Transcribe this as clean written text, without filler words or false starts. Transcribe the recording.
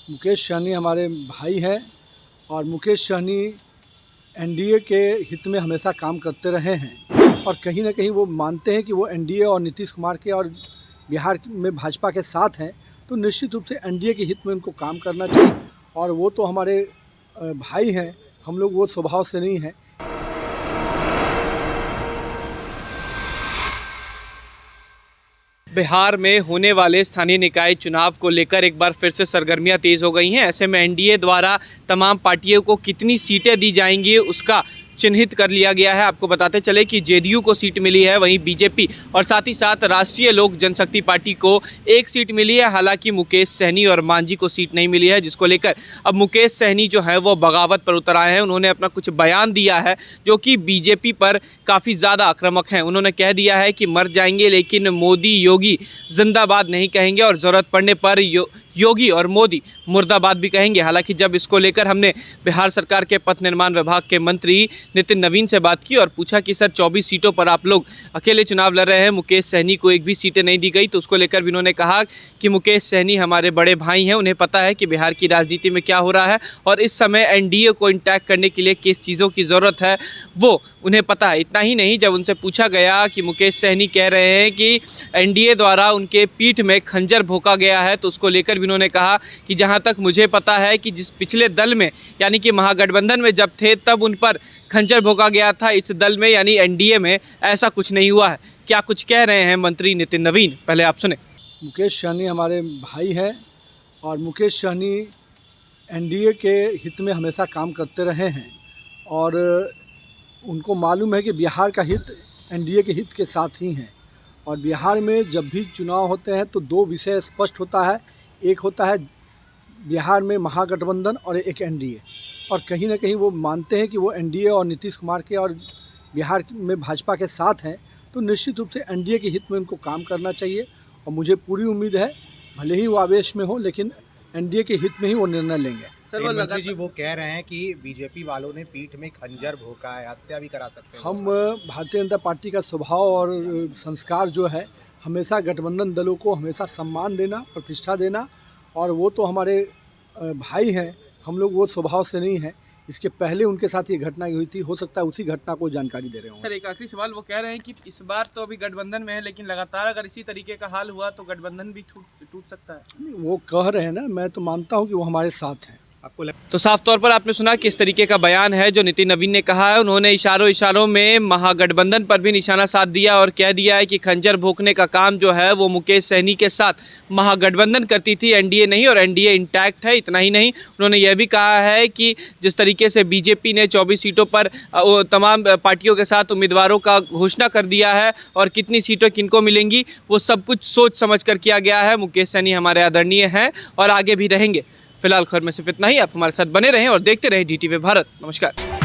मुकेश सहनी हमारे भाई हैं और मुकेश सहनी एनडीए के हित में हमेशा काम करते रहे हैं और कहीं ना कहीं वो मानते हैं कि वो एनडीए और नीतीश कुमार के और बिहार में भाजपा के साथ हैं, तो निश्चित रूप से एनडीए के हित में उनको काम करना चाहिए। और वो तो हमारे भाई हैं, हम लोग वो स्वभाव से नहीं हैं। बिहार में होने वाले स्थानीय निकाय चुनाव को लेकर एक बार फिर से सरगर्मियां तेज हो गई हैं। ऐसे में एनडीए द्वारा तमाम पार्टियों को कितनी सीटें दी जाएंगी उसका चिन्हित कर लिया गया है। आपको बताते चले कि जेडीयू को सीट मिली है, वहीं बीजेपी और साथ ही साथ राष्ट्रीय लोक जनशक्ति पार्टी को एक सीट मिली है। हालांकि मुकेश सहनी और मांझी को सीट नहीं मिली है, जिसको लेकर अब मुकेश सहनी जो है वो बगावत पर उतर आए हैं। उन्होंने अपना कुछ बयान दिया है जो कि बीजेपी पर काफ़ी ज़्यादा आक्रामक हैं। उन्होंने कह दिया है कि मर जाएंगे लेकिन मोदी योगी जिंदाबाद नहीं कहेंगे और ज़रूरत पड़ने पर योगी और मोदी मुर्दाबाद भी कहेंगे। हालांकि जब इसको लेकर हमने बिहार सरकार के पथ निर्माण विभाग के मंत्री नितिन नवीन से बात की और पूछा कि सर 24 सीटों पर आप लोग अकेले चुनाव लड़ रहे हैं, मुकेश सहनी को एक भी सीटें नहीं दी गई, तो उसको लेकर भी उन्होंने कहा कि मुकेश सहनी हमारे बड़े भाई हैं, उन्हें पता है कि बिहार की राजनीति में क्या हो रहा है और इस समय एनडीए को इंटैक्ट करने के लिए किस चीज़ों की ज़रूरत है वो उन्हें पता है। इतना ही नहीं, जब उनसे पूछा गया कि मुकेश सहनी कह रहे हैं कि एनडीए द्वारा उनके पीठ में खंजर भोंका गया है, तो उसको लेकर भी उन्होंने कहा कि जहां तक मुझे पता है कि जिस पिछले दल में यानी कि महागठबंधन में जब थे तब उन पर खंजर भोंका गया था, इस दल में यानी एनडीए में ऐसा कुछ नहीं हुआ है। क्या कुछ कह रहे हैं मंत्री नितिन नवीन, पहले आप सुने। मुकेश सहनी हमारे भाई हैं और मुकेश सहनी एनडीए के हित में हमेशा काम करते रहे हैं और उनको मालूम है कि बिहार का हित एनडीए के हित के साथ ही हैं। और बिहार में जब भी चुनाव होते हैं तो दो विषय स्पष्ट होता है, एक होता है बिहार में महागठबंधन और एक एनडीए। और कहीं ना कहीं वो मानते हैं कि वो एनडीए और नीतीश कुमार के और बिहार में भाजपा के साथ हैं, तो निश्चित रूप से एनडीए के हित में उनको काम करना चाहिए। और मुझे पूरी उम्मीद है, भले ही वो आवेश में हो, लेकिन एनडीए के हित में ही वो निर्णय लेंगे। सर मंत्री जी वो कह रहे हैं कि बीजेपी वालों ने पीठ में खंजर भोंका है, हत्या भी करा सकते हैं। हम भारतीय जनता पार्टी का स्वभाव और संस्कार जो है, हमेशा गठबंधन दलों को हमेशा सम्मान देना, प्रतिष्ठा देना, और वो तो हमारे भाई हैं, हम लोग वो स्वभाव से नहीं हैं। इसके पहले उनके साथ ये घटना हुई थी, हो सकता है उसी घटना को जानकारी दे रहे हो। सर एक आखिरी सवाल, वो कह रहे हैं कि इस बार तो अभी गठबंधन में है लेकिन लगातार अगर इसी तरीके का हाल हुआ तो गठबंधन भी टूट सकता है। नहीं, वो कह रहे हैं ना, मैं तो मानता हूँ कि वो हमारे साथ हैं। तो साफ तौर पर आपने सुना किस तरीके का बयान है जो नितिन नवीन ने कहा है। उन्होंने इशारों में महागठबंधन पर भी निशाना साध दिया और कह दिया है कि खंजर भोंकने का काम जो है वो मुकेश सहनी के साथ महागठबंधन करती थी, एनडीए नहीं, और एनडीए इंटैक्ट है। इतना ही नहीं, उन्होंने यह भी कहा है कि जिस तरीके से बीजेपी ने 24 सीटों पर तमाम पार्टियों के साथ उम्मीदवारों का घोषणा कर दिया है और कितनी सीटें किनको मिलेंगी वो सब कुछ सोच समझ कर किया गया है। मुकेश सहनी हमारे आदरणीय हैं और आगे भी रहेंगे। फिलहाल खबर में सिर्फ इतना ही। आप हमारे साथ बने रहें और देखते रहें DTV भारत। नमस्कार।